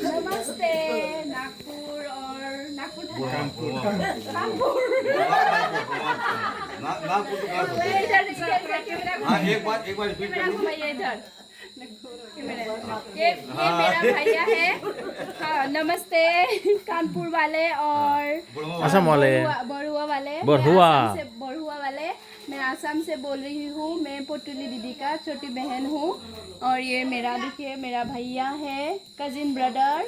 नमस्ते नागपुर और नागपुर नागपुर हाँ एक बार रिपीट कर इधर ये मेरा भैया है। हाँ नमस्ते कानपुर वाले और असम वाले बड़ुआ वाले बड़ुआ वाले मैं आसाम से बोल रही हूँ। मैं पोटली दीदी का छोटी बहन हूँ। और ये मेरा देखिए मेरा भैया है कजिन ब्रदर।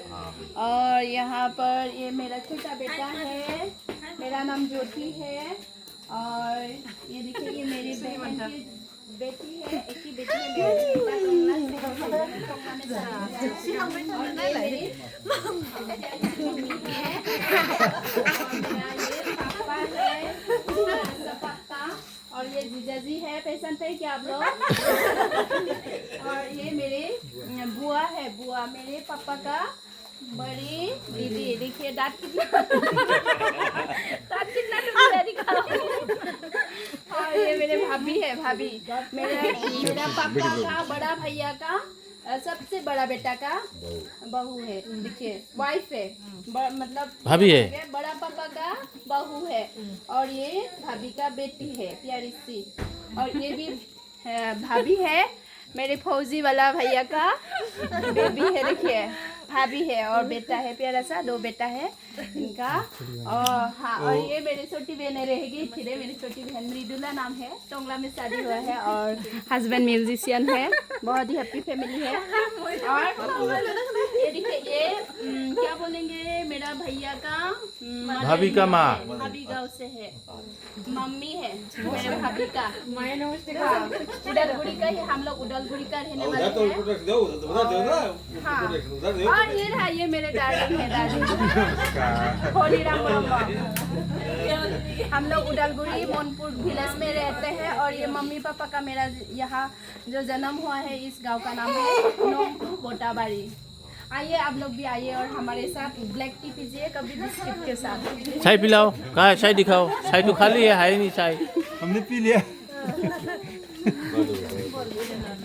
और यहाँ पर ये मेरा छोटा बेटा है, मेरा नाम ज्योति है। और ये देखिए ये मेरी बहन की बेटी है, एक ही बेटी है और ये जीजाजी है। पहचानते हैं क्या आप लोग? और ये मेरे बुआ है, बुआ मेरे पापा का बड़ी दीदी। देखिए दांत कितना टूटा दिखाओ। और ये मेरे भाभी है, भाभी मेरा पापा का बड़ा भैया का सबसे बड़ा बेटा का बहू है। देखिए वाइफ है, मतलब भाभी है, बड़ा पापा का बहू है। और ये भाभी का बेटी है प्यारी सी। और ये भी भाभी है, मेरे फौजी वाला भैया का बेबी है। देखिए भाभी है और बेटा है प्यारा सा, 2 बेटा है इनका। और हाँ और ये मेरी छोटी बहन रहेगी फिर मेरी छोटी बहन मृदुला नाम है। टोंगला में शादी हुआ है और हस्बैंड म्यूजिशियन है। बहुत ही हैप्पी फैमिली है। और ये देखिए ये क्या बोलेंगे मेरा भैया का भाभी का माँ, भाभी गाँव से है, मम्मी है मेरे भाभी का। उडलगुड़ी का ही, हम लोग उडलगुड़ी का रहने वाले हैं। हाँ और ये रहा ये मेरे डार्लिंग है, डार्लिंग होली राम बाबा। हम लोग उडलगुड़ी मोनपुर विलेज में रहते हैं। और ये मम्मी पापा का मेरा यहाँ जो जन्म हुआ है इस गांव का नाम है नोंगटू बोटाबाड़ी। आइए आप लोग भी आइए और हमारे साथ ब्लैक टी पीजिए कभी बिस्किट के साथ। चाय पिलाओ, कहाँ है चाय दिखाओ। चाय तो खाली है ही नहीं चाय। हमने पी लिया।